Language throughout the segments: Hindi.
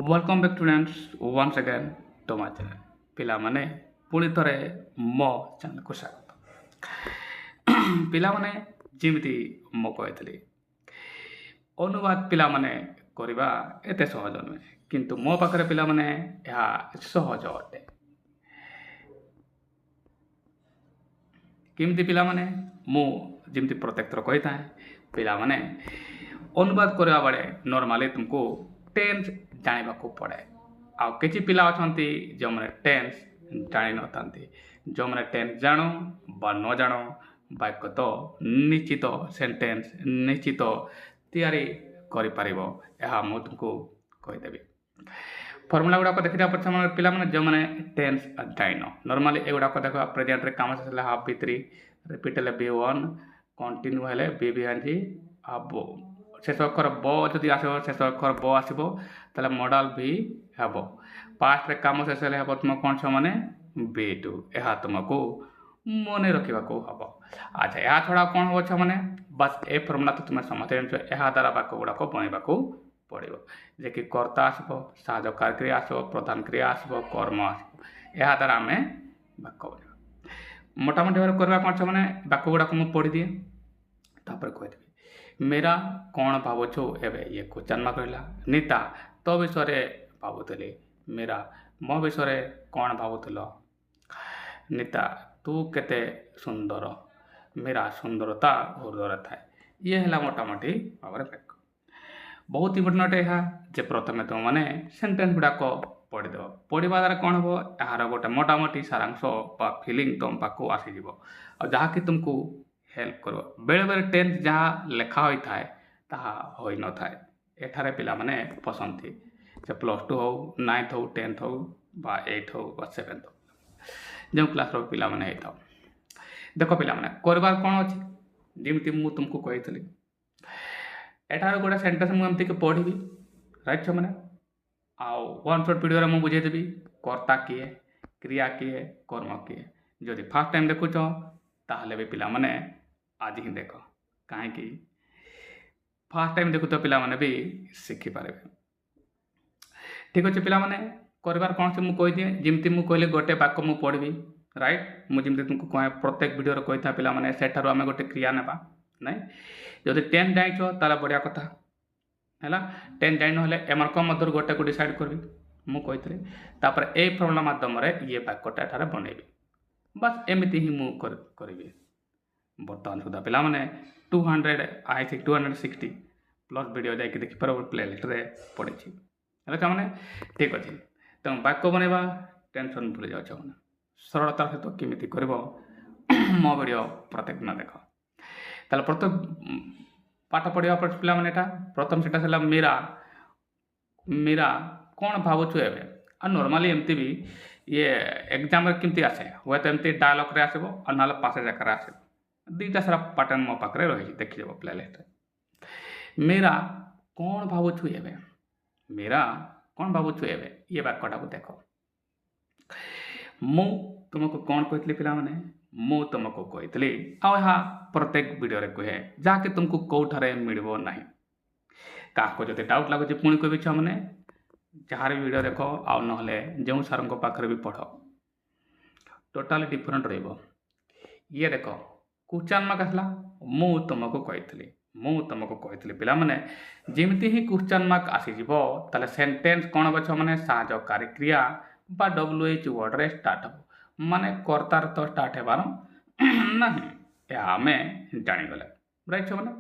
Welcome back students once again to my channel पिला माने पुणी थरे मो चैनल को स्वागत पिला माने जेमिति मो कहतली अनुवाद पिला माने करबा एते सहज नुहे किंतु मो पाखरे पिला माने या सहज अटे केमती पिला माने मो जेमती प्रत्येक थर कही था पिला माने अनुवाद करबा बेले नॉर्मली तुमको टेंस जानिबा को पड़े आ किछि पिला अछंती जो माने टेंस जानि न थांती जो माने टेंस जानो बा न जानो वाक्य तो निश्चित सेंटेंस निश्चित तैयारी करि पारिबो एहा मु तुमको कहि देबी फॉर्मूला गुडा को देखिया पछ मन पिला माने जो माने टेंस जाइन नॉर्मली एगुडा को देखो प्रेजेंट रे काम से हाफ बी3 रिपीट ले बी1 कंटिन्यू हेले बी अब शेष अक्षर ब जदि आसो शेष अक्षर ब आसो ताले मॉडल भी हेब पास्ट रे काम शेष हेले हेब तुम कोन छ माने बी2 एहा तुमको मने रखिबा को हबो अच्छा या थोड़ा कोन हो छ माने बस ए फॉर्मूला तो तुम समझते छ एहा द्वारा वाक्य गुडा को बनैबा को पड़िबो जे कि कर्ता आसबो साधकार क्रिया आसबो प्रधान क्रिया आसबो कर्म आसबो एहा द्वारा हमें वाक्य बनैबा मोटा मोटी भाव करबा कोन छ माने वाक्य गुडा को मु पढ़ी दिए तापर कहि देबी मेरा कौन भावुछु एबे ये क्वेश्चन मार्क रहला नीता तो विषय भावुतली मेरा मो विषय कौन भावुतलो नीता तू केते सुंदर मेरा सुंदरता हृदय थाए ये है मोटामोटी भाव बहुत इम्पोर्टेंट है जे प्रथम तुम मैंने सेंटेंस गुड़ाक पढ़ीदेव पढ़ा द्वारा कौन हम यार गोटे मोटामोटी सारांश बा फिलिंग तुम पाक आसीज और जहाँकि तुमको हेल्प कर बेले बेले टेंथ जहाँ लेखा होता है ताहा होई न थाए एठारे पिला माने पसंद थी से +2 हो 9th हो 10th हो बा 8th हो बा 7th हो जो क्लास रो पिला माने हेता देखो पिला माने करबार कोन अछि जेमति मु तुमको कहितली एठारे गोटा सेंटेंस मु एमति के पढ़िबी राइट छ माने आ वन शॉट वीडियो रे मु बुझे देबी कर्ता किए क्रिया किए कर्म किए जदि फर्स्ट टाइम देखुछ ताहले भी पिला माने आज ही देख कहीं फर्स्ट टाइम देखु तो पिला माने भी शिखी पारे ठीक अच्छे पिला माने करबार कौन से मुझे दिए जमती मुझे कहली गोटे वाक्य मुझे पढ़ी राइट मुझे तुमको कहे प्रत्येक वीडियो कही था पिला माने सेठारु आमे गोटे क्रिया नेबा नहीं जदि 10 जाइछ ताला बढ़िया कथा हैला 10 जाइन हले एमरको मधुर गोटे को डिसाइड करबी मु कहितले तापर ए फॉर्मूला माध्यम रे ये वाक्यटा एठारे बनेबी बस एमिति ही मु करबी बर्तमान सुधा पिला माने 200 आई थिंक 260 प्लस वीडियो जाके देखि पर प्लेलिस्ट रे पड़ी छी हला का माने ठीक अछि तुम वाक्य बनेबा टेंशन भूल जाउ छ माने सरलता से तो केमिति करबो मो वीडियो प्रत्येक दिन देखो ताले प्रत्येक पाठ पढ़िया पर पिला माने एटा प्रथम सेटा सला मेरा मेरा कोन भावछु एबे आ नॉर्मली एमती भी ये एग्जाम रे केमती आसे होय त एमती डायलॉग रे आसेबो आ नाले पासेज आकर आसेबो दुईटा सारा पैटर्न मो पाखरे रही देखी देव प्लेलिस्ट मेरा कौन भावुछु एबे मेरा कौन भावुछु एबे ये वाक्यटा को देखो मु तुमको कौन कहतली पिला माने मु तुमको कहतली आ हा प्रत्येक वीडियो रे कहे जाके तुमको कोठारे मिलबो नाही का को जते डाउट लागो जे पुणी कहबी छ माने जहार वीडियो देखो आ नहले जो सारंग पाखरे भी पढ़ो टोटली डिफरेंट रहइबो ये देखो क्वेश्चन मार्क आसला मु तुमको कहतली पिला माने जेमती ही क्वेश्चन मार्क आसी जिवो ताले सेंटेंस कोन बछ माने साहाय्यकारी क्रिया बा WH वर्ड रे स्टार्ट हो माने कर्तार तो स्टार्ट हेबार नहीं या हमें जानि गले राइट छ माने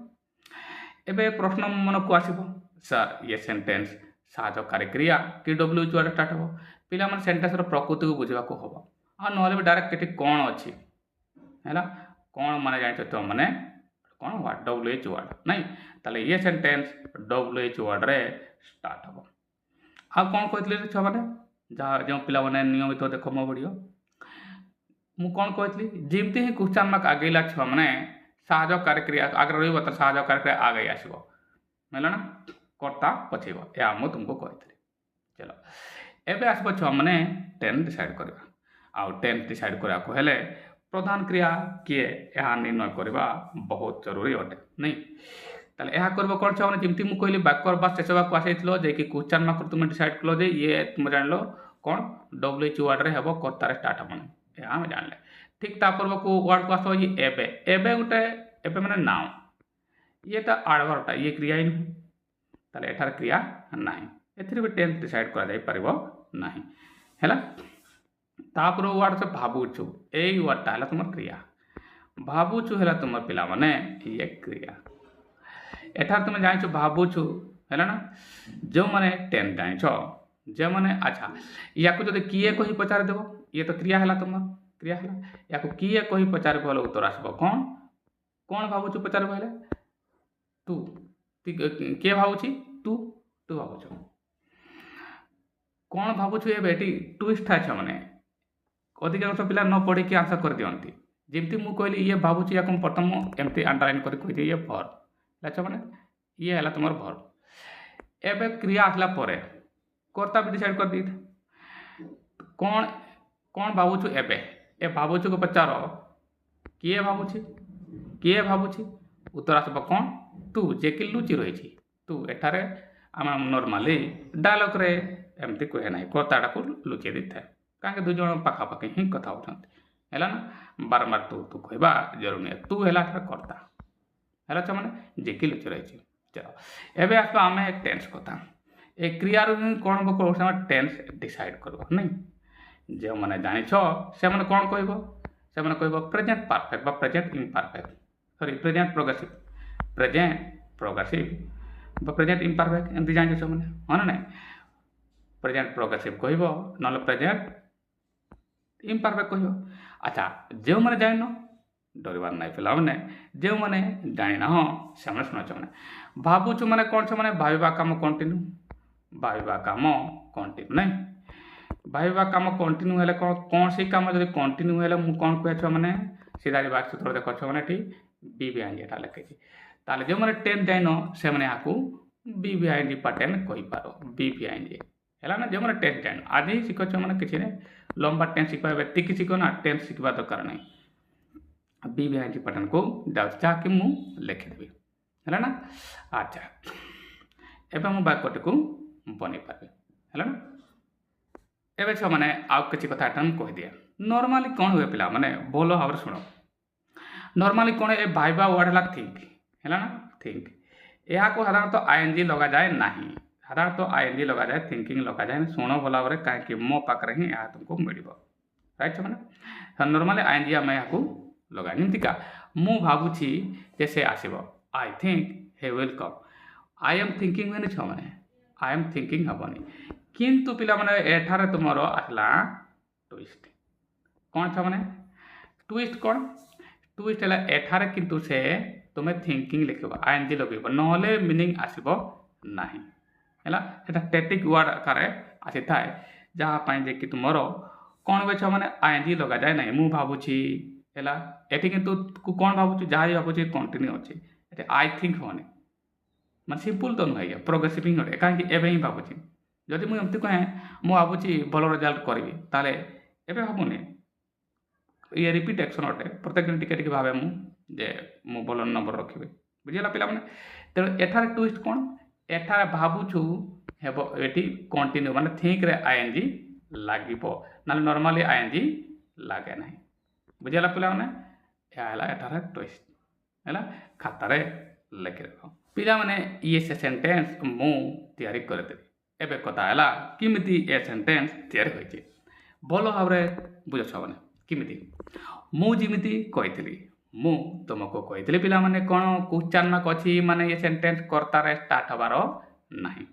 एबे प्रश्न मन को आसीबो सर ये सेंटेंस साहाय्यकारी क्रिया कि WH वर्ड स्टार्ट हो पिला माने सेंटेंस रो प्रकृति को बुझवा को हबो आ नहले भी डायरेक्ट एठी कोन अछि हैला कौन माने जान तो माने कौन वर्ड WH वर्ड नहीं ताले ये सेंटेंस WH वर्ड रे स्टार्ट हो आ कौन कहतले छ माने जहाँ जो पिला माने नियमित तो देखो मो वीडियो मु कौन कहतली जेमती ही क्वेश्चन मार्क आगेला छ माने साहाय्यकारी क्रिया आगे रहिबो त साहाय्यकारी क्रिया आगे आसीबो मेला ना कर्ता पछेबो या मु तुमको कहतली चलो एबे आसीबो छ माने 10 डिसाइड करबा आ 10 डिसाइड करा को हेले प्रधान क्रिया किए यह निर्णय करवा बहुत जरूरी अटे नहीं ताले यह करबो कोन छ माने जेमति मु कहली वाक्यर बा शेष वाक्य आसीतलो जे कि क्वेश्चन मार्क तुम डिसाइड कलो जे ये तुम जानलो कोन डब्ल्यूएच वर्ड रे हेबो कर्ता रे स्टार्ट हबो या हम जानले ठीक ता पूर्व को वर्ड को आसो ये एबे एबे गुटे एबे माने नाउन ये ता एडवर्ब ता ये क्रिया इन ताले एठार क्रिया नाही एथिरे भी टेंस डिसाइड करा जाई परिबो नाही हैला तापर वर्ड से भाबुछु एई वर्ड ता हला तुमर क्रिया भाबुछु हला तुमर पिला माने ये क्रिया एठार तुम जानिछ भाबुछु हैला ना जो माने टेंस जानिछ जे माने अच्छा याको जदि किए कहि पचार देबो ये तो क्रिया हला तुमर क्रिया हला याको किए कहि पचार बोले उत्तर आसबो कोन कोन भाबुछु पचार बोले तू के भाबुछि तू तू भाबुछु कोन भाबुछु ए बेटी ट्विस्ट আছে মানে ଅଧିକାଂଶ ପିଲା ନ ପଢିକି आंसर कर दियंती जेमती मु कहली ये भाबुछि याको प्रथम एमती अंडरलाइन कर कहि ये वर्ब लाछ माने ये हला तुमर वर्ब एबे क्रिया आसला परे कर्ता भी डिसाइड कर दी कौन कौन भाबुछु एबे ए भाबुछु को पचारो किए भाबुछि उत्तर आसब कौन तू जे कि लुचि रही तू एठारे आम नॉर्मली डायलॉग रे एमती कहे ना कर्ताटा को लुचि दी था कहीं दुई जन पाखापाखि ही कथा होती है ना बारंबार तू तू कहवा जरूर नहीं तू है कर्ता है माने जे कि लुचि रही चलो एबे आसो आम एक टेंस कथा ए क्रियार कौन कर टेंस डिसाइड कर नहीं जो मैंने जानिछ से मैंने कौन कह प्रेजेंट परफेक्ट बा present imperfect sorry present progressive बा प्रेजेंट इम्परफेक्ट एमती जानिछ सब मैंने हाँ ना प्रेजेंट प्रोग्रेसिव कह ना प्रेजेंट इम्परफेक्ट कह अच्छा जो मैंने जान डरबार ना पिला मैंने जो मैंने जानी ना से शुण मैंने भावुछु मैंने कौन से मैंने भाविबा काम कंटिन्यू भाविबा काम कंटिन्यू नहीं भाविबा काम कंटिन्यू हेले कौन सी काम जब कंटिन्यू हेले मु कौन कह मैंने सीधा बात सूत्र देख मैंने ठीक बी बिहाइंड एटा लिखी ताले जो मैंने टेन जाइन से मैंने यहाँ बी बिहाइंड पार्टेन कही पार बी बिहाइंड है ना जो मैंने टेन जाइन आज ही शिख मैंने किसी ने लंबा टेन शिखा एतिक शिख ना टेन शिखा दरकार नहीं बी बिहाइंड पार्टेन को जहाँकि मु लिखिदेवी है ना अच्छा एवं मु वाक्यटी को बनी पारि है ना एवं छ मैंने आउ किसी कथा कह दिए नॉर्मली कौन हुए पिला माने भल भाव शुण नॉर्मली कौन ए भाइबा वर्ड है थिंक है ना थिंक यहाँ को साधारणतः आईएनजी लगा जाए नहीं साधारणतः आईएनजी लगा जाए थिंकिंग लगा जाए शुण भला भाव कहीं मो पाखे ही यहाँ तुमको मिल राइट मैंने नॉर्मली आईएनजी आम यहाँ लगा निमतिका मु भावुछि जे से आसीबो I think he will come I am thinking मैंने छ माने आई एम थिंकिंग हबनी किंतु पिला माने एठारे तुमरो आसला ट्विस्ट कौन छ माने ट्विस्ट कौन ट्विस्ट है एठारे किंतु से तुम्हें थिंकिंग लिखबा आईएनजी लगेबो नहले मीनिंग आसीबो नाही हैला एटा स्टैटिक वर्ड आकार आसी थाए जहाँ पाए जे कि तुमरो कौन बे छ माने आईएनजी लगा जाए नहीं मु भावुछि हैला एठी किंतु कौन भावुछि जहाँ भावुछि कंटिन्यू अछि एठी आई थिंक होने मैं सिंपल तो नुहे प्रोग्रेसिव ही गोटे कहीं एवं ही भावुँ जदि मुझे एमती कहे मु भावुँ भल रिजल्ट करी ताले एबे हबुनी ये रिपीट एक्शन अटे प्रत्येक दिन टिके भावे मुझे मु भल नंबर रखी बुझीगला पिला माने तेणु एठारे ट्विस्ट कौन एठारे भावुछु हेबो एठी कंटिन्यू माने थिंक रे आईएनजी लागिबो नाले नॉर्मली आईएनजी लागे नहीं बुझीगला पिला माने एठारे ट्विस्ट हैला खातारे लिखि देबो पिला माने ये से सेंटेंस मु तैयारी कर देबी एबे कथा हैला किमिति ए सेंटेंस तैयारी होइछि भलो भाबरे बुझछ माने किमिति मु जिमिति कहितली मु तुमको कहितली पिला माने कोन क्वेश्चन मार्क अछि माने ये सेंटेंस कर्ता रे स्टार्ट हबारो नाही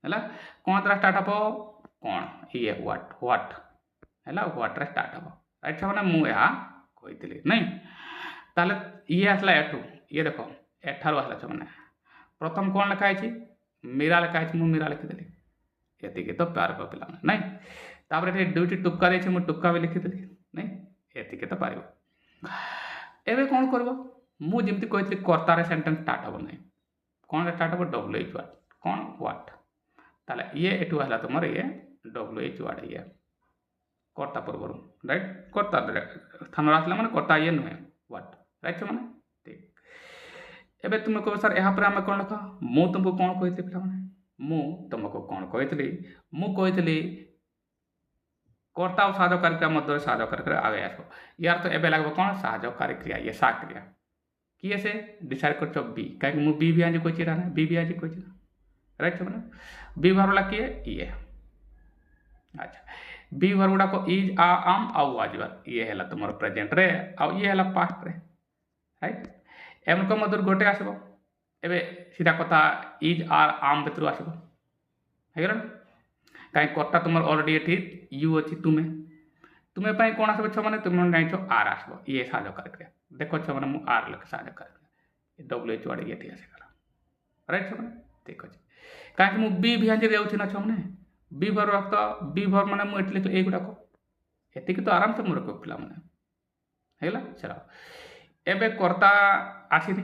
हैला कोन तरह स्टार्ट हबो कोन ये व्हाट हैला व्हाट रे स्टार्ट हबो राइट माने मु या कहितली नहीं ताले ये आसला एठू ये देखो एठारो आसला छ माने प्रथम कौन लिखा है मीरा लिखा है मु मीरा लिखिदेली ये तो प्यार को पिला नहीं तापर दुईटी टुक्का देछि मु टुक्का भी लिखिदेली नहीं ये तो पार एबे कौन करबो मु जेमती कहथि कर्ता रे सेंटेंस स्टार्ट हो नहीं कौन रे स्टार्ट हो डब्ल्यूएच वर्ड कौन व्हाट ताले ये एटू हला तुमर ये डब्ल्यूएच वर्ड ये कर्ता पूर्व राइट कर्ता स्थान आसला माने कर्ता ये नुहे व्हाट राइट माने ठीक एबे तुम कह सर यहाँ पर आम कौन लिख मु तुमको कौन कही पे मु तुमको कौन कही मु कही कर्ता और साहाय्यकारी क्रिया मध्य साहाय्यकारी क्रिया आगे आसो यार तो एबे लगभग कौन साहाय्यकारी क्रिया ये सा क्रिया किए से डिसाइड कर बी कहीं मु बी भी आज कोई चिरा ना बी भी आज कोई चिरा राइट मैंने बी भर वाला किए ये अच्छा बी भर गुड़ा को इज आ आम आउ आज ये है तुम प्रेजेंट रे आउ ये है पास्ट रे राइट एम को मधुर गोटे आसब एबे सीधा कथा इज आर आम भितर आसब है कहीं कर्ता तुम अलरेडी ये यू अच्छी तुम्हें तुम्हें पाई कौन आसब छ मैंने तुम जान आर आसब ये साहाय्यकारी क्रिया देख छ मैंने मु आर लिख साहाय्यकारी क्रिया डब्ल्यू एच वाड़े ये आसगला राइट छ मैंने ठीक अच्छे कहीं मु बी भी आंजे जाऊँ ना छ मैंने बी भर रख बी भर मैंने मुझे लिख युवाक ये तो आराम से मुझे पिला मैंने चलो एबे कर्ता आसनी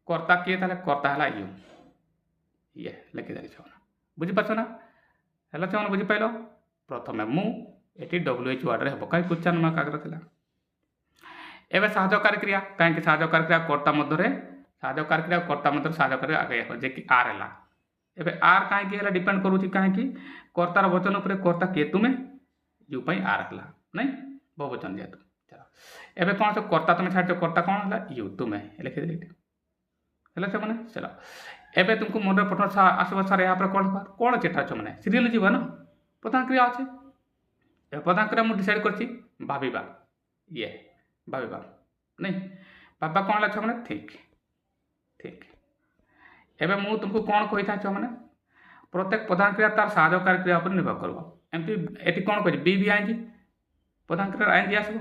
कर्ता किए ताले कर्ता है यू ये लिखिदेली छुना बुझीपार ना है छुना बुझीपाल प्रथम मुझे डब्ल्यू एच वार्ड हम कहीं क्वेश्चन मार्क आगे था एवं साहाय्यकारी क्रिया कहीं साहाय्यकारी क्रिया कर्ता मध्य साहाय्यकारी क्रिया कर्ता मध्य साहाय्यकारी आगे जे कि आर है एवं आर कहीं डिपेंड करुँच कहीं कर्तार वचन उपर कर्ता किए तुम्हें यू आर है नहीं बहुवचन जेहतु चलो एवं कौन सब कर्ता तुम्हें छाड़ कर्ता कौन है यू तुम्हें लिखिदेली है मैंने चलो एवं तुमको मन प्रश्न आसब सार यहाँ पर कौन चेटा अच्छे मैंने सीरियल जीव ना प्रधान क्रिया अच्छे प्रधान क्रिया मुझे डिसाइड कर भाविबा ये भाविबा नहीं भाबा कौन अच्छे मैंने ठीक ठीक एवं मुझे तुमको कौन कही था मैंने प्रत्येक प्रधान क्रिया तार साहाय्यकारी क्रिया पर निर्भर कर एमती ये कौन कह बी भी आई प्रधान क्रिया आई आसब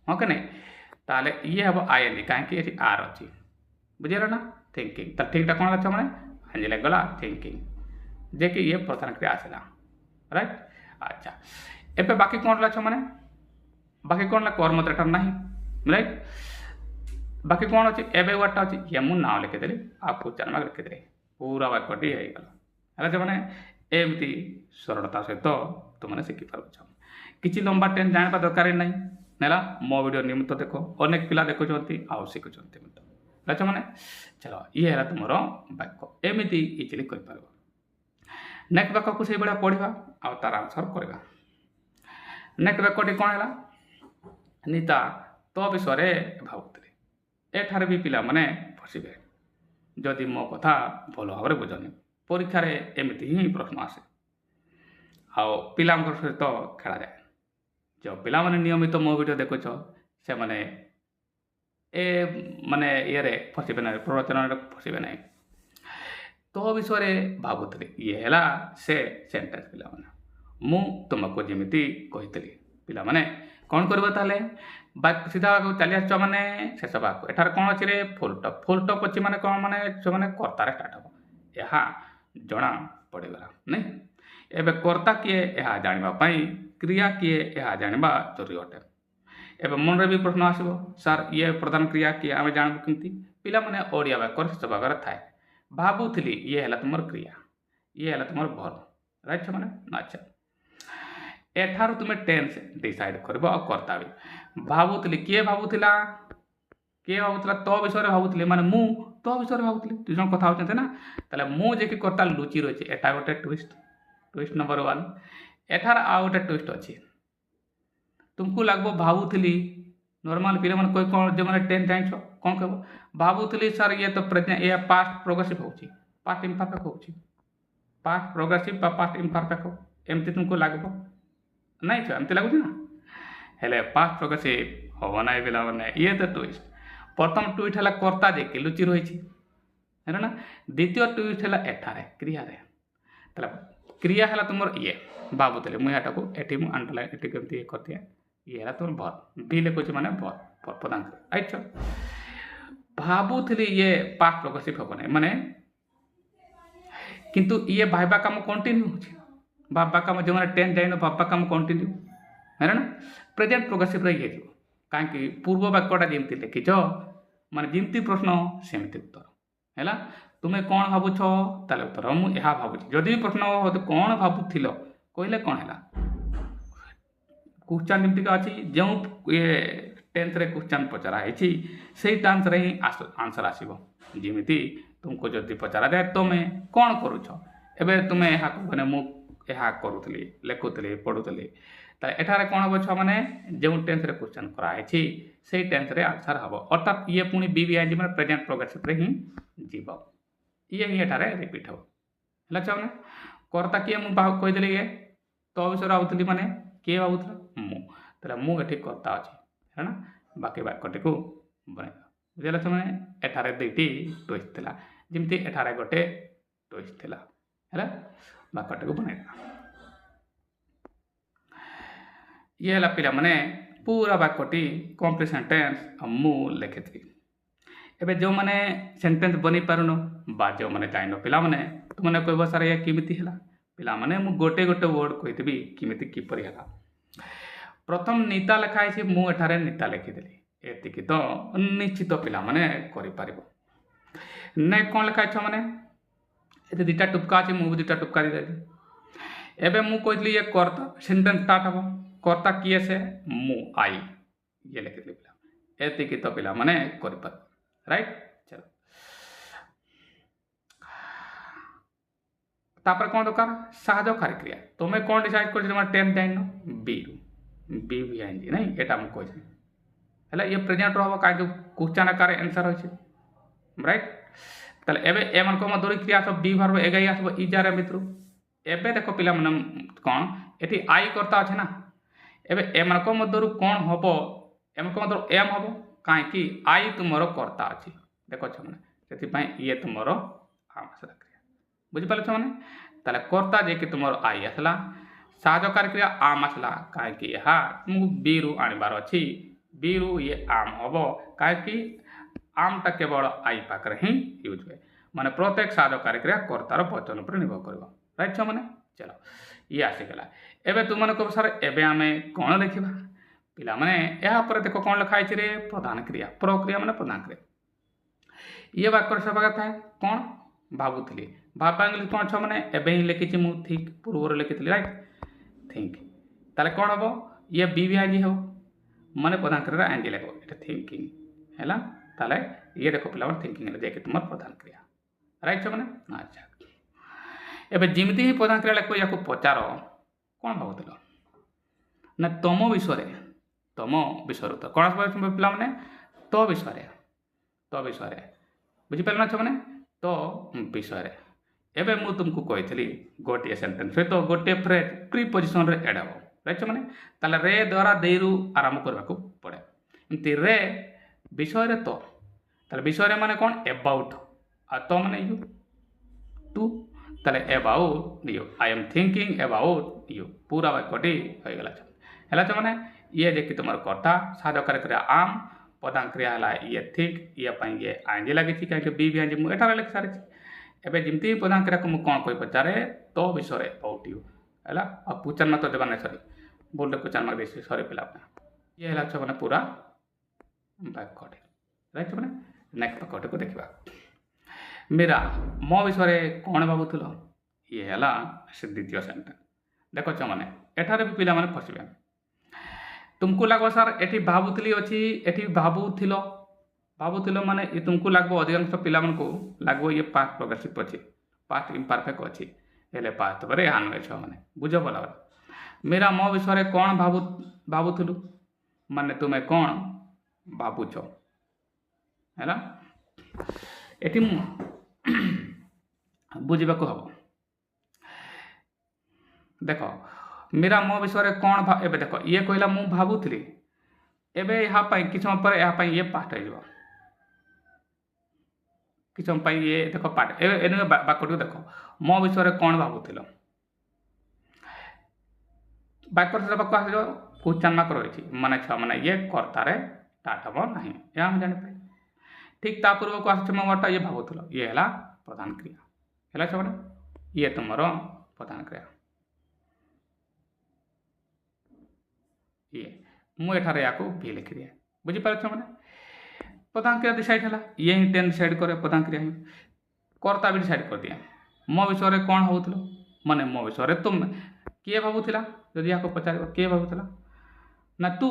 हाँ कि नहीं ताले ये हम आई एन कहीं आर अच्छी बुझे ना थिंकिंग तो ठीक कौन अच्छा मैंने हाँ जी गला थिंकिंग जे कि ये प्रधान क्रिया आसला राइट अच्छा एवं बाकी कौन अच्छा मैंने बाकी कौन कर्म तो ना राइट बाकी कौन अच्छे एवं वार्डटा अच्छी ये मुझे ना लिखिदेली आपको चरण लिखिदेली पूरा वाक्यटी होगला है मैंने एमती सरलता सहित तुमने शिखिपार किसी लंबा टेन्स जाना दरकार नहीं है मो वीडियो नियमित देख अनेक पिला देखुंत आउ शिखुंत अच्छा मैंने चलो ये है तुम वाक्य एमती इजिली कर नेक्स्ट वाक्य को से भाया पढ़ा आ तार आंसर करवा नेक्स्ट वाक्यटी कौन है नीता तो विषय भावुली एठार भी पिला माने फसबे जदि मो कथा भल भाव बुझनी परीक्षा एमती ही प्रश्न आसे आउ पिला सहित खेला जाए जो पिला माने नियमित मो वीडियो देखुच से माने ए माने ये फसबे ना प्रवचन फसबे ना तो विषय भावुली ये है से सेन्टेन्स पिला माने मु तुमको जमी कही पिला माने कौन कर सीधा चली आस मैंने शेष वाक्य एठार कौन अच्छे फुल टप अच्छी माने कौन माने जो मैंने कर्तार स्टार्ट हम यह जना पड़गला नहीं एवं कर्ता किए यह जानापी क्रिया किए यह जानवा जरूरी अटे एवं मन भी प्रश्न आसब सार ये प्रधान क्रिया किए आम जानबू कमी पिला मैंने ओडिया वाक्य शेष भाग थाए भावुली ये है तुम क्रिया ये है तुम भर्ब राइट मैंने अच्छा एठार तुम्हें टेन्स डिसाइड कर कर्ता भी भावुली किए भावुला किए भावुला तो विषय भावुली माने मु तो विषय भावुली दु जन कथा होते ना ताले मुझे कि कर्ता लुचि रही है एटा गोटे ट्विस्ट नंबर 1 एठार आ गोटे ट्विस्ट अच्छी तुमको लगभग भावुली नॉर्मल पिले मैंने कोई कौन जो मैंने टेन जान कौन कह भावुली सर ये तो प्रेजेंट ये पास्ट प्रोग्रेसिव हो पास्ट इम्परफेक्ट हो पास्ट प्रोग्रेसिव पास्ट इम्परफेक्ट एमती तुमको लगभग नहीं छो एमती लगुच ना हेले पास्ट प्रोग्रेसिव हम ना पिला मैंने ये तो ट्विस्ट प्रथम ट्विस्ट है कर्ता जे कि लुचि रही है ना द्वितीय ट्विस्ट है एठारे क्रिया क्रिया है तुम ये भावुली मुझे को ये अंडरलाइन ये कमी कर दिए ये है तुम भर बी लिखुच माने भर प्रदान कर भावुली ये पास्ट प्रोग्रेसिव हम ना माने किंतु ये भाइबा काम कंटिन्यू हो भाबा काम जो मैंने टेन जाइन भाबा काम कंटिन्यू है ना प्रेजेंट प्रोग्रेसिव रही कहीं पूर्व वाक्यटा जमी लिखिच माने जमी प्रश्न सेमती उत्तर है तुम्हें कौन भावुच ताले उत्तर मुझे भावुँ जदि भी प्रश्न कौन भावुल कहले कौन है क्वेश्चन जमीक अच्छी जो ये टेन्थ क्वेश्चन पचरा है से टेन्स ही आंसर आसो ଯେମିତି ତୁମକୁ ଯଦି ପଚରାଯାଏ ତୁମେ କ'ଣ କରୁଛ, ଏବେ ତୁମେ ଏହା କହିବନି ମୁଁ ଏହା କରୁଥିଲି, ଲେଖୁଥିଲି, ପଢ଼ୁଥିଲି। ତାହେଲେ ଏଠାରେ କ'ଣ ହେବ ଛୁଆମାନେ, ଯେଉଁ ଟେନ୍ସରେ କ୍ୱେଶ୍ଚନ୍ କରାହେଇଛି ସେଇ ଟେନ୍ସରେ ଆନ୍ସର ହେବ। ଅର୍ଥାତ୍ ଇଏ ପୁଣି BVING ମାନେ ପ୍ରେଜେଣ୍ଟ ପ୍ରୋଗ୍ରେସିଭରେ ହିଁ ଯିବ। ଇଏ ହିଁ ଏଠାରେ ରିପିଟ୍ ହେବ। ହେଲା ଛୁଆମାନେ, କର୍ତ୍ତା କିଏ ମୁଁ କହିଦେଲି, ଇଏ ତୋ ବିଷୟରେ ଭାବୁଥିଲି ମାନେ କିଏ ଭାବୁଥିଲା, ମୁଁ। ତାହେଲେ ମୁଁ ଏଠି କର୍ତ୍ତା ଅଛି, ହେଲା। ବାକି ବାକ୍ୟଟିକୁ ବନେଇବା। ବୁଝିଲା ଛୁଆମାନେ, ଏଠାରେ ଦୁଇଟି ଟୁଇଷ୍ଟ ଥିଲା, ଯେମିତି ଏଠାରେ ଗୋଟେ ଟୁଇଷ୍ଟ ଥିଲା। ହେଲା, ବାକ୍ୟଟିକୁ ବନେଇବା। ଇଏ ହେଲା ପିଲାମାନେ ପୁରା ବାକ୍ୟଟି କମ୍ପ୍ଲିଟ୍ ସେଣ୍ଟେନ୍ସ ମୁଁ ଲେଖିଥିଲି। ଏବେ ଯେଉଁମାନେ ସେଣ୍ଟେନ୍ସ ବନେଇ ପାରୁନ ବା ଯେଉଁମାନେ ଜାଣିନ ପିଲାମାନେ, ତୁମମାନେ କହିବ ସାର୍ ଇଏ କେମିତି ହେଲା। ପିଲାମାନେ ମୁଁ ଗୋଟେ ଗୋଟେ ୱାର୍ଡ଼ କହିଥିବି କେମିତି କିପରି ହେଲା। ପ୍ରଥମ ନିତା ଲେଖା ହେଇଛି, ମୁଁ ଏଠାରେ ନିତା ଲେଖିଦେଲି, ଏତିକି ତ ନିଶ୍ଚିତ ପିଲାମାନେ କରିପାରିବ। ନେକ୍ସଟ କ'ଣ ଲେଖା ହେଇଛି ମାନେ, ଏତେ ଦୁଇଟା ଟୁପକା ଅଛି, ମୁଁ ବି ଦୁଇଟା ଟୁପକା ଦେଇଦେଲି। ଏବେ ମୁଁ କହିଥିଲି ଇଏ କର୍ତ୍ତା, ସେଣ୍ଟେନ୍ସ ଷ୍ଟାର୍ଟ ହେବ। କର୍ତ୍ତା କିଏ ସେ, ମୁଁ, ଆଇ, ଇଏ ଲେଖିଥିଲି ପିଲା। ଏତିକି ତ ପିଲାମାନେ କରିପାରିବ, ରାଇଟ୍। ଚାଲ ତାପରେ କ'ଣ ଦରକାର, ସାହାଯ୍ୟକାରୀ କ୍ରିୟା। ତୁମେ କ'ଣ ଡିସାଇଡ୍ କରିଛ, ତୁମେ 10 ଜାଣିନ, ବିରୁ BVING ନାଇଁ, ଏଇଟା ମୁଁ କହିଛି। ହେଲେ ଇଏ ପ୍ରେଜେଣ୍ଟର ହେବ, କାହିଁକି କ୍ୱେଶ୍ଚନ୍ ଆକାରରେ ଆନ୍ସର ହୋଇଛି, ରାଇଟ୍। ତାହେଲେ ଏବେ ଏମାନଙ୍କ ମଧ୍ୟରୁ କ୍ରିୟା ସବୁ ବି ଭାର୍ବ ଏଗାଇ ଆସିବ ଇଜାର ଭିତରୁ। ଏବେ ଦେଖ ପିଲାମାନେ କ'ଣ, ଏଠି ଆଇ କର୍ତ୍ତା ଅଛି ନା। ଏବେ ଏମାନଙ୍କ ମଧ୍ୟରୁ କ'ଣ ହେବ, ଏମାନଙ୍କ ମଧ୍ୟରୁ ଏମ୍ ହେବ, କାହିଁକି ଆଇ ତୁମର କର୍ତ୍ତା ଅଛି। ଦେଖ ଛୁଆମାନେ, ସେଥିପାଇଁ ଇଏ ତୁମର ଆମ୍ ଆସିଲା କ୍ରିୟା। ବୁଝିପାରିଲ ଛୁଆମାନେ। ତାହେଲେ କର୍ତ୍ତା ଯିଏକି ତୁମର ଆଇ ଆସିଲା, ସାହାଯ୍ୟକାରୀ କ୍ରିୟା ଆମ୍ ଆସିଲା, କାହିଁକି ଏହା ତୁମକୁ ବିରୁ ଆଣିବାର ଅଛି। ବିରୁ ଇଏ ଆମ୍ ହେବ, କାହିଁକି ଆମଟା କେବଳ ଆଇ ପାଖରେ ହିଁ ୟୁଜ୍ ହୁଏ। ମାନେ ପ୍ରତ୍ୟେକ ସାହାଯ୍ୟକାରୀ କ୍ରିୟା କର୍ତ୍ତାର ବଚନ ଉପରେ ନିର୍ଭର କରିବ, ରାଇଟ୍ ଛୁଆମାନେ। ଚାଲ ଇଏ ଆସିଗଲା। ଏବେ ତୁମମାନେ କହିବ ସାର୍ ଏବେ ଆମେ କ'ଣ ଲେଖିବା। ପିଲାମାନେ ଏହା ଉପରେ ଦେଖ କ'ଣ ଲେଖା ହେଇଛି ରେ, ପ୍ରଧାନ କ୍ରିୟା। ପ୍ରକ୍ରିୟା ମାନେ ପ୍ରଧାନ କ୍ରିୟା। ଇଏ ବାକ୍ୟରେ ସଭାଗ ଥାଏ କ'ଣ, ଭାବୁଥିଲି। ଭାବା ଇଂଲିଶ କ'ଣ ଛୁଆମାନେ, ଏବେ ହିଁ ଲେଖିଛି ମୁଁ, ଥିଙ୍କ ପୂର୍ବରୁ ଲେଖିଥିଲି, ରାଇଟ୍। ଥିଙ୍କ, ତାହେଲେ କ'ଣ ହେବ, ଇଏ BVING ହେବ, ମାନେ ପ୍ରଧାନ କ୍ରିୟାର ING ଲାଗିବ, ଏଇଟା ଥିଙ୍କିଂ ହେଲା। ତାହେଲେ ଇଏ ଦେଖ ପିଲାମାନେ ଥିଙ୍କିଂ ହେଲା, ଯିଏକି ତୁମର ପ୍ରଧାନ କ୍ରିୟା, ରାଇଟ୍ ଛୁଆମାନେ। ଆଚ୍ଛା, ଏବେ ଯେମିତି ହିଁ ପ୍ରଧାନ କ୍ରିୟା ଲେଖିବ, ୟାକୁ ପଚାର କ'ଣ ଭାବୁଥିଲ ନା ତମ ବିଷୟରେ, ତମ ବିଷୟରେ ତ କ'ଣ ଆସିବ ପିଲାମାନେ, ତୋ ବିଷୟରେ, ତୋ ବିଷୟରେ। ବୁଝିପାରିଲ ନା ଛୁଆମାନେ, ତୋ ବିଷୟରେ। ଏବେ ମୁଁ ତୁମକୁ କହିଥିଲି ଗୋଟିଏ ସେଣ୍ଟେନ୍ସ ସହିତ ଗୋଟିଏ ଫ୍ରେଜ୍ ପ୍ରିପୋଜିସନରେ ଏଡ୍ ହେବ, ରାଇଟ୍ ଛୁଆମାନେ। ତାହେଲେ ରେ ଦ୍ୱାରା ଦେଇରୁ ଆରମ୍ଭ କରିବାକୁ ପଡ଼େ। ଏମିତି ରେ ବିଷୟରେ ତ, ତାହେଲେ ବିଷୟରେ ମାନେ କ'ଣ, ଏବାଉଟ୍, ଆଉ ତ ମାନେ ୟୁ, ଟୁ। ତାହେଲେ about you, I am thinking about you. ପୁରା ବାକ୍ୟଟି ହୋଇଗଲା ହେଲା ଛୁଆମାନେ। ଇଏ ଯେକି ତୁମର କର୍ତ୍ତା, ସାହାଯ୍ୟକାରୀ କ୍ରିୟା ଆମ୍, ପ୍ରଧାନ କ୍ରିୟା ହେଲା ଇଏ ଥିଙ୍କ, ଇଏ ପାଇଁ ଇଏ ING ଲାଗିଛି, କାହିଁକି BVING ମୁଁ ଏଠାରେ ଲେଖି ସାରିଛି। ଏବେ ଯେମିତି ପ୍ରଧାନ କ୍ରିୟାକୁ ମୁଁ କ'ଣ କହି ପଚାରେ, ତୋ ବିଷୟରେ ଏବାଉଟ୍ ୟୁ ହେଲା। ଆଉ କ୍ୱେଶ୍ଚନ୍ ମାର୍କ ତ ଦେବା ନାହିଁ, ସରି ଭୁଲରେ କ୍ୱେଶ୍ଚନ୍ ମାର୍କ ଦେଇଛି, ସରି ପିଲାମାନେ। ଇଏ ହେଲା ଛୁଆମାନେ ପୁରା ବାକ୍ୟଟି, ରାଇଟ୍ ଛୁଆମାନେ। ନେକ୍ସଟ ବାକ୍ୟଟିକୁ ଦେଖିବା। ମୀରା, ମୋ ବିଷୟରେ କ'ଣ ଭାବୁଥିଲ, ଇଏ ହେଲା ସେ ଦ୍ୱିତୀୟ ସେଣ୍ଟେନ୍ସ। ଦେଖ ଛୁଆମାନେ, ଏଠାରେ ବି ପିଲାମାନେ ଫସିବେ। ତୁମକୁ ଲାଗିବ ସାର୍ ଏଠି ଭାବୁଥିଲି ଅଛି, ଏଠି ଭାବୁଥିଲ, ଭାବୁଥିଲ ମାନେ ତୁମକୁ ଲାଗିବ, ଅଧିକାଂଶ ପିଲାମାନଙ୍କୁ ଲାଗିବ ଇଏ ପାଷ୍ଟ ପ୍ରୋଗ୍ରେସିଭ୍ ଅଛି, ପାଷ୍ଟ ଇମ୍ପରଫେକ୍ଟ ଅଛି, ହେଲେ ପାଷ୍ଟ ପରେ ଏହା ନୁହେଁ ଛୁଆମାନେ, ବୁଝ ଭଲ ଭାବରେ। ମୀରା ମୋ ବିଷୟରେ କ'ଣ ଭାବୁଥିଲୁ, ମାନେ ତୁମେ କ'ଣ ଭାବୁଛ, ହେଲା। ଏଠି ମୁଁ ବୁଝିବାକୁ ହେବ। ଦେଖ ମୀରା ମୋ ବିଷୟରେ କ'ଣ, ଏବେ ଦେଖ ଇଏ କହିଲା ମୁଁ ଭାବୁଥିଲି, ଏବେ ଏହା ପାଇଁ କିଛି ସମୟ ପରେ ଏହା ପାଇଁ ଇଏ ପାଷ୍ଟ ହେଇଯିବ, କିଛି ସମୟ ପାଇଁ ଇଏ ଦେଖ ପାଠ। ଏବେ ବାକ୍ୟଟିକୁ ଦେଖ, ମୋ ବିଷୟରେ କ'ଣ ଭାବୁଥିଲ, ବାକ୍ୟ ଶେଷ ବାକ୍ୟ ଆସିବ, କ୍ୱେଶ୍ଚନ୍ ମାର୍କ ରହିଛି, ମାନେ ଛୁଆମାନେ ଇଏ କର୍ତ୍ତାରେ ଷ୍ଟାର୍ଟ ହେବ ନାହିଁ, ଏହା ଆମେ ଜାଣିପାରିବା। ଠିକ୍ ତା ପୂର୍ବକୁ ଆସୁଛି ମୋ ୱାର୍ଡ଼ଟା, ଇଏ ଭାବୁଥିଲ, ଇଏ ହେଲା ପ୍ରଧାନ କ୍ରିୟା, ହେଲା ଛୁଆମାନେ। ଇଏ ତୁମର ପ୍ରଧାନ କ୍ରିୟା। ଇଏ ମୁଁ ଏଠାରେ ୟାକୁ ଭି ଲେଖିଦିଏ, ବୁଝିପାରୁଛ ମାନେ। ପ୍ରଧାନ କ୍ରିୟା ଡିସାଇଡ୍ ହେଲା, ଇଏ ହିଁ ଟେନ୍ ଡିସାଇଡ୍ କରେ, ପ୍ରଧାନ କ୍ରିୟା ହିଁ। କର୍ତ୍ତା ବି ଡିସାଇଡ୍ କରିଦିଏ। ମୋ ବିଷୟରେ କ'ଣ ଭାବୁଥିଲ, ମାନେ ମୋ ବିଷୟରେ ତୁମେ, କିଏ ଭାବୁଥିଲା, ଯଦି ୟାକୁ ପଚାରିବ କିଏ ଭାବୁଥିଲା, ନା ତୁ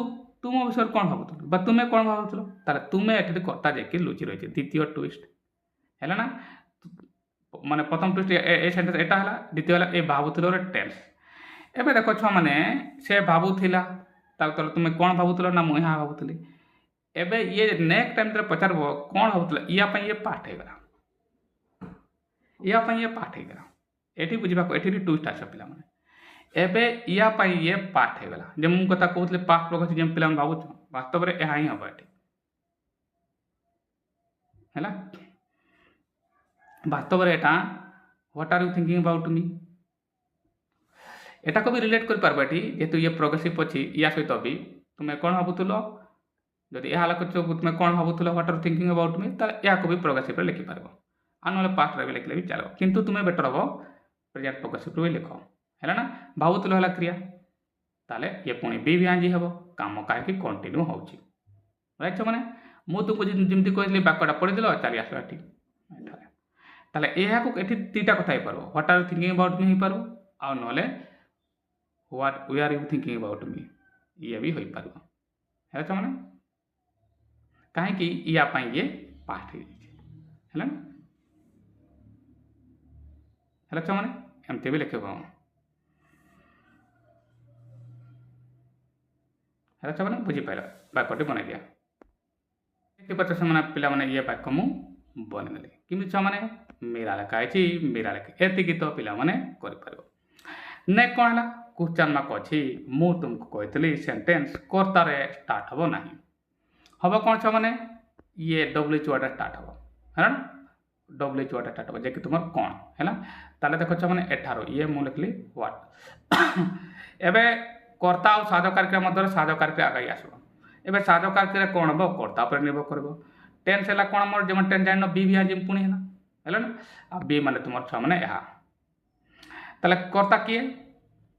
ମୋ ବିଷୟରେ କ'ଣ ଭାବୁଥିଲୁ ବା ତୁମେ କ'ଣ ଭାବୁଥିଲ, ତାହେଲେ ତୁମେ ଏଠି କର୍ତ୍ତା ଯାଇକି ଲୁଚି ରହିଛି, ଦ୍ୱିତୀୟ ଟୁଇଷ୍ଟ। है ना माने प्रथम ट्विस्ट ए सेंटेंस एटा हला द्वितीय हला ए भाबुथिलो रे टेंस एबे देखो छुआ माने से भाबुथिला ता तले तुमे कोन भाबुथिलो ना मुई हा भाबुथिली एबे ये नेक्स्ट टाइम तरे पचारबो कोन भाबुथिला या पई ये पाठ हे गला या पई ये पाठ हे गला एठी बुझिबा को एठी ट्विस्ट आछ पिला माने एबे या पई ये पाठ हे गला जे मु कथा कहउतले पास्ट प्रोग्रेस जे पिला भाबुछ वास्तव रे एहा ही हबो एठी हैला वास्तव रे एटा what are you thinking about me एटा को भी रिलेट कर पारबा एठी जेतु ये प्रोग्रेसिव अछि या सहित भी तुमे कोन भाबुथलो जदि एहा लख तुमे कोन भाबुथलो what are you thinking about me त या को भी प्रोग्रेसिव रे लिखि पारबो आ नले पास्ट रे भी लिखले भी चलो किंतु तुमे बेटर हबो प्रेजेंट प्रोग्रेसिव रे लिखो हैला ना भाबुथलो हला क्रिया ताले ये पुणी बी आंजी हबो काम काहे कि कंटिन्यू होउची राइट माने मु तुमको जिमती कहली बाक्यटा पढ़ी दिल चली आस ताले एहा को एठी तीटा कथा हे पारबो what are you thinking about me हे पारबो आ नले what we are you thinking about me ये भी होई पारबो हैला माने काहे कि या पई ये पाठ हे हैला हैला माने एमते भी लिखबो हैला माने बुझी पाइला बाक्यटी बना दिया पचास मैंने पिला मैंने ये वाक्य मु बननेली किमि छ माने मेरा लेखा अछि मेरा लेखा एतिकी तो पिला माने करि परबो ने कोन हला क्वेश्चन मार्क अछि मु तुमको कहतली सेंटेंस कर्ता रे स्टार्ट हबो नाही हबो कोन छ माने ये डब्ल्यू चुआटा स्टार्ट हबो है ना डब्ल्यू चुआटा स्टार्ट हबो जे कि तुमर कोन हैला ताले देखो छ माने एठारो ये मु लिखली व्हाट एबे कर्ता और साधक क्रिया मध्य साधक क्रिया आगे आसबो एबे साधक क्रिया कोन हबो कर्ता पर निर्भर करबो टेंस हला कोन मोर जेमन टेंस जानो बी भी जिम पुणी हैला ना आ बी माने तुमर छ माने एहा ताले कर्ता किए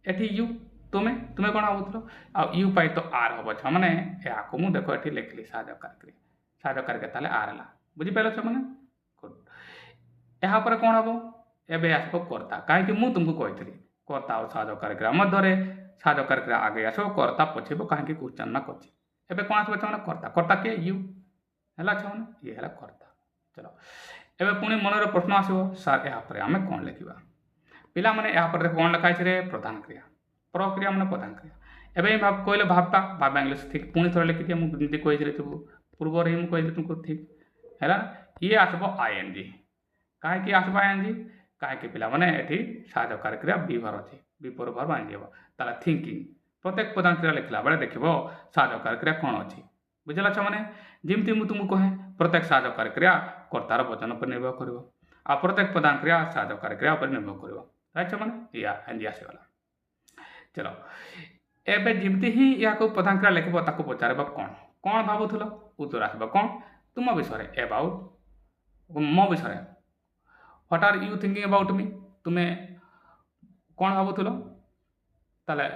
एठी यू तुमे तुमे कोन आबुथलो आ यू पाई तो आर हबो छ माने एहा को मु देखो एठी लिखली साधक क्रिया ताले आर हला बुझी पाइलो छ माने गुड एहा पर कोन हबो एबे आसबो कर्ता काहे कि मु तुमको कहतली कर्ता और साधक क्रिया मध्य रे साधक क्रिया आगे आसबो कर्ता पछेबो काहे कि क्वेश्चन ना करछि एबे कोन आसबो छ माने कर्ता के यू हैला छ माने ये हैला कर्ता चलो एबे पुणी मनर प्रश्न आसबो सर एहा पर हमें कोन लिखिबा पिला माने एहा पर कोन लिखा छै रे प्रधान क्रिया प्रक्रिया माने प्रधान क्रिया एबे भाब कहले भाबा इंग्लिश ठीक पुणी थोड़ा लिखि दिया मु बिंदी कहि रे तू पूर्व रे मु कहि तुमको ठीक हैला ये आसबो आईएनजी काहे कि आसबो आईएनजी काहे कि पिला माने एठी साधक क्रिया विभर अछि विपर भाव आनि जेबो ताला थिंकिंग प्रत्येक प्रधान क्रिया लिखला बेले देखिबो साधक क्रिया कोन अछि बुझला छ माने जिमती मु तुमको कहे प्रत्येक साधक क्रिया कर्तार वचन पर निर्भर करिवो आ प्रत्येक प्रधान क्रिया साधक क्रिया पर निर्भर करिवो राइट छ माने या एंडी आसीगला चलो एबे जिमती ही या को प्रधान क्रिया लिखबो ताको पचारबो कोन भाबुथलो उत्तर आसबो कोन तुम विषय अबाउट मो विषय what are you thinking about me तुमे कोन भाबुथलो ताले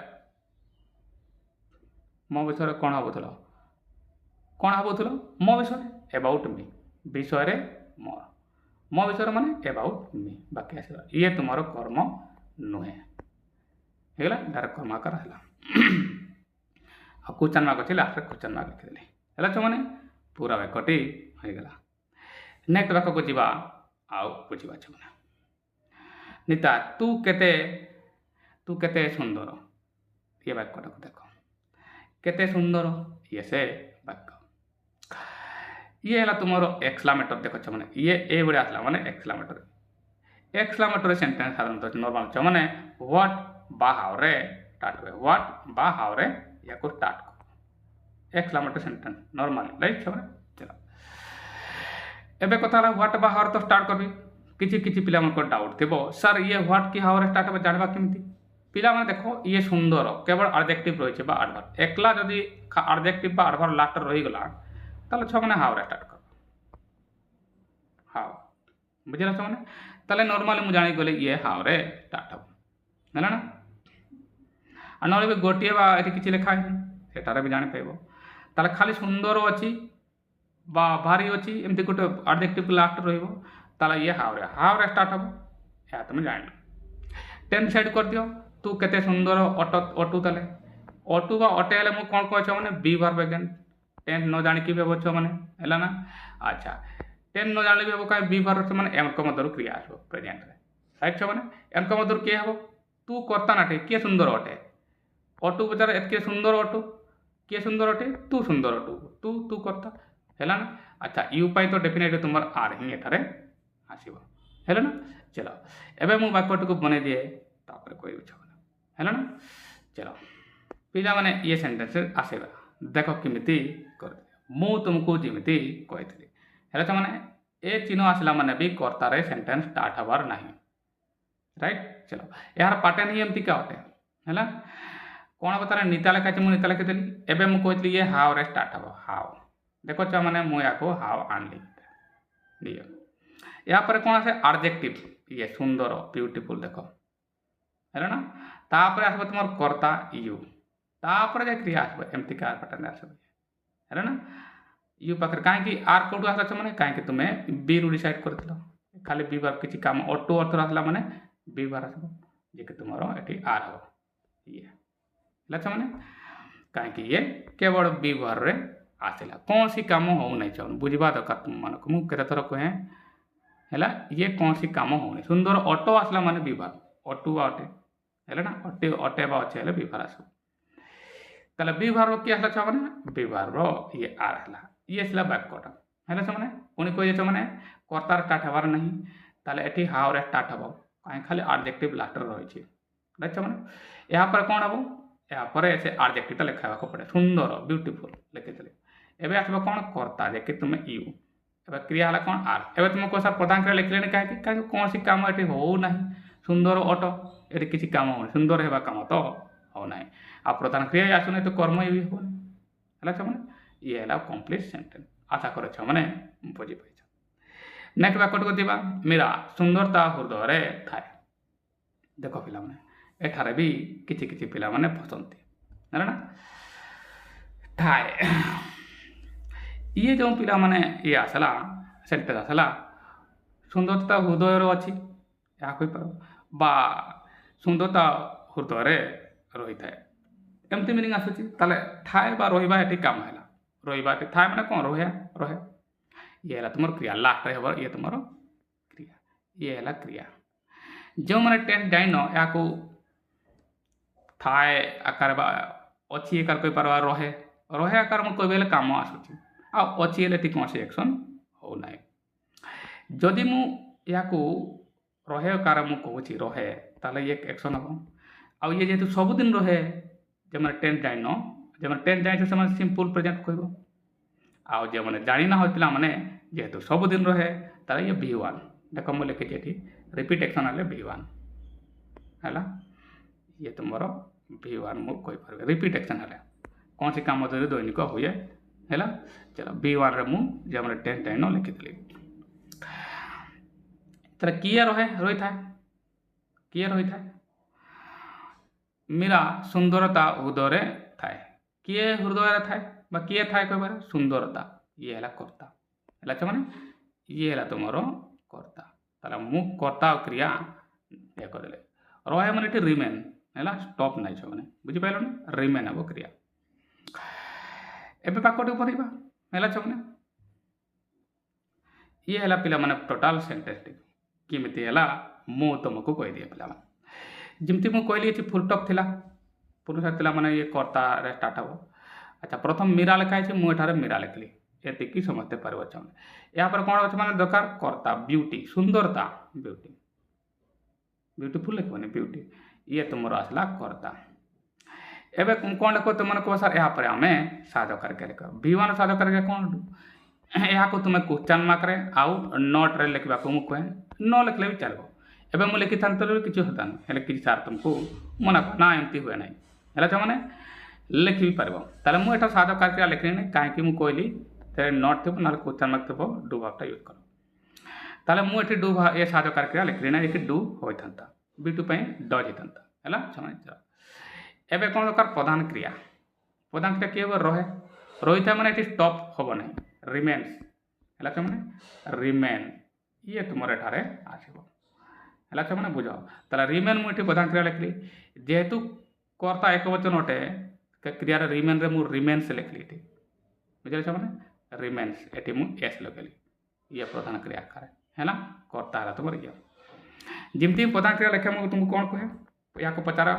मो विषय कोन भाबुथलो कोन भाबुथलो मो विषय अबाउट मी विषय रे मोर मो विषय माने अबाउट मी बाकी आसीला ये तुम्हारो कर्म नुहे हेला डायरेक्ट कर्म कर हला आ क्वेश्चन मार्क अछि लास्ट क्वेश्चन मार्क लिख देले हला छ माने पूरा वाक्यटी हो गेला नेक्स्ट वाक्य को जीवा आउ बुझिबा छ माने निता तू केते सुंदर ये वाक्यटा को देखो केते सुंदर ये से वाक्य ये हला तुमरो एक्सक्लेमेटर देखो छ माने ये ए बडे आसला माने एक्सक्लेमेटर सेंटेंस साधारणतः नॉर्मल छ माने व्हाट बा हाउ रे स्टार्ट हुए व्हाट बा हाउ रे या को स्टार्ट को एक्सक्लेमेटर सेंटेंस नॉर्मल राइट छ माने चलो एबे कथा ला व्हाट बा हाउ तो स्टार्ट करबी किछि पिला मन को डाउट थेबो सर ये व्हाट की हाउ रे स्टार्ट हो जानबा केमती पिला माने देखो ये सुंदर केवल एडजेक्टिव रही छे बा एडवर्ब एकला जदी एडजेक्टिव बा एडवर्ब लास्ट रही गला ताले छ माने हाउ रे स्टार्ट कर हाउ बुझला छ माने ताले नॉर्मली मु जानि गले ये हाउ रे स्टार्ट हो हैला ना आ नले भी गोटिए बा एठी किछि लिखा है सेटारे भी जानि पाइबो ताले खाली सुंदर अछि बा भारी अछि एमती गोटे एडजेक्टिव लास्ट रहिबो ताले ये हाउ रे स्टार्ट हो या तुम जानि टेन साइड कर दियो तू केते सुंदर ऑटो ताले ऑटो बा ऑटे हेले मु कोन कहै छ माने बी वर्ब अगेन टेन न जानि कि बेबो छ माने हैला ना अच्छा टेन न जान भी हम कहीं बी भार से एम मध्य क्रिया आसो प्रेजेंट राइट छो मैंने एम मध्य किए हम तू कर्ता नाटे किए सुंदर अटे अटू बचार एत सुंदर अटू किए सुंदर अटे तू सुंदर अटू तू तू कर्ता है ना। अच्छा यू पाई तो डेफिनेटली तुम आर ही एठारे आसो है ना। चलो एवं मु वाक्यटी को बन दिए तापर कोई है ना। चलो पिला माने ये सेंटेंस आसेगा देख किमिति कर मु तुमको जिमिति कही है तो माने ए चिन्ह आसला माने भी कर्तारे सेंटेंस स्टार्ट हबार नहीं राइट। चलो यार पैटर्न ही एमती क्या अटे है कौन बता नीता लिखा मुझे नीता लिखिदेली एवं मुझे कहती ये हाव रे स्टार्ट हम हाव देख मैंने मुझे हाव आनली दिए या पर कौन आसे एडजेक्टिव ये सुंदर ब्यूटीफुल देख है ना। तापर आसब तुम कर्ता यू तापर जा क्रिया आसब एमती का पैटर्न आसब है ना। यू पाखे कहीं आर कौटू आसला मैंने कहीं तुम्हें बी रु डिसाइड कर खाली बी बार किसी काम अटू अर्थ आसला मैंने बी बार आसब जे कि तुम ये आर हम ये मैंने कहीं ये केवल बी बार रे आसला कौन सी काम हो नहीं चाहूँ बुझा दरकार तुम मन को मुझे थर कहे है ये कौन सी काम हो सुंदर अटो आसला माने बी बार अटू अटे है ना अटे अटे अच्छे बी बार आस ताले बी बार किए आसला मैंने बी बार ये आर है ये आसला वाक्यटा है मैंने पुणी कही मैंने कर्तार स्टार्ट हबार नहीं ताले एटी हाव रे स्टार्ट हम कहीं खाली एडजेक्टिव लास्ट रही देखो मैंने यहाँ पर कौन हम यहाँ पर से एडजेक्टिव लिखा पड़े सुंदर ब्यूटीफुल लिखी एवं आसब कौन कर्ता जे कि तुम्हें यू एवं क्रिया है कौन आर एवं तुम कौन सर प्रधान क्रिया लिखले कहीं कौन सी काम ये हो ना सुंदर अट ये किसी काम हो सुंदर है काम तो हो ना आ प्रधान क्रिया आसुना तो कर्म ये भी हो मैंने ये है कम्प्लीट सेंटेंस आशा कर मैंने बुझी पाई। नेक्स्ट वाक्यटी को दिवा मीरा सुंदरता हृदय थाए देख पिला माने एठारे भी किछि किछि पिला माने फसंती है ना थाए ये जो पिला माने ये आसला सेंटेंस आसला सुंदरता हृदय अच्छी या कोई पार बा सुंदरता हृदय रही थाए एमती मीनिंग आसूची ताले थाए बा रहिबा एटी काम है रहिबा थाए माने कौन रहे रहे ये है तुम क्रिया लास्ट रे ये तुम क्रिया ये है क्रिया जो मैंने टेंस जाइन या थाए आकार अच्छी आकार कोई पार रहे रहे आकार में कोई बेले काम आसूची आ अच्छी हेल्ले कौन से एक्शन हो ना जदि मु या रहे आकार मु कहूँ रहे ताले ये एक्शन हम आ ये जेहेतु सबुदिन रहे जो मैंने टेंस जाइन जो मैंने टेंस जाइन से सिंपल प्रेजेंट कह आउ जो मैंने जानी ना होता मैंने जेहेतु सबुदिन रहे ताले ये V1 देख मुझे लिखी रिपीट एक्शन है V1 है ये तुम V1 मुझे कहीपर रिपीट एक्शन है कौन सी काम दैनिक हुए है चलो V1 रे मुझे मैंने टेंस जाइन लिखी चलो किए रहे रही था किए रही था मीरा सुंदरता हृदय थाए किए हृदय थाए किए थाए कह सुंदरता ये है कर्ता है मैंने ये है तुम कर्ता ताला मु कर्ता क्रिया ये करदे रहे मैंने रिमेन है स्टॉप नहीं छो मैंने बुझीपार ना रिमेन हम क्रिया एवं पाकटी पढ़ा है मैंने ये है पिला माने टोटाल सेंटेंस किमिति है मु तुमको कही दिए पिला जमती मुझे कहली ये फुल टॉप थिला पुरुष थिला माने ये कर्ता रे स्टार्ट हम अच्छा प्रथम मीरा लिखाई मुझे मीरा लिखली ये समझते पार या पर कौन अच्छे मैंने दरकार कर्ता ब्यूटी सुंदरता ब्यूटी ब्यूटीफुल लिखनी ब्यूटी ये तुम आसला कर्ता एवं कौन लिख तुम कह सर यहाँ पर आम साध करके लिख V1 साध करके कौन यहाँ को तुम्हें क्वेश्चन मार्क रे आउ नोट रे लिखा मुझे कहे न लिखले भी चलो एवं मुझे लिखी था किसी होता नहीं कि सार तुमको मना ना एमती हुए ना है मैंने लिखि भी पार ताले मुझे साध करके लिखली नहीं कहीं मुझे कहली तेरे नोट थी ना क्वेश्चन मार्क थी डू भावटा यूज कर ताले मुझे डू भाव ये साध करके लिखली ना ये डू होता B2 डज होता है समझ एवं कौन दरकार प्रधान क्रिया किए रहे रही था मैंने स्टॉप हम ना रिमेन्स है मैंने रिमेन ये तुम एठारे आसब है मैंने बुझ ताला रिमेन मुझे प्रधान क्रिया लिखली जेहेतु कर्ता एक वचन अटे क्रिया रिमेन रे मुझे रिमेन्स लिखली बुझे मैंने रिमेन्स ये मुझे एस लगे ये प्रधान क्रिया आकार है ना कर्ता है तुम ये जमती प्रधान क्रिया लेखे मुझे तुमको कौन कहे या पचार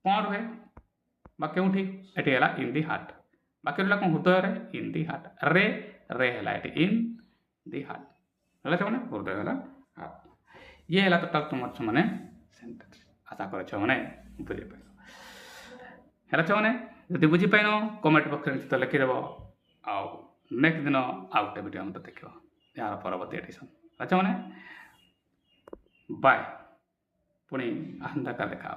कौन रुहे क्योंठी एटी है इन दि हार्ट बाकी रहा कौन हृदय इन दि हार्ट रे रे है इन दि हार्ट है मैंने हृदय है हार्ट ये है टोटाल तुम मैंने सेंटेंस आशा कर बुझे पार है मैंने जब बुझीपाइन कमेंट बक्स में निश्चित लिखिदेव आउ नेक्स्ट दिन आउ गोटे भिडियो मत देख यार परवर्ती एडिशन अच्छा मैंने बाय पुणी आसंता देखा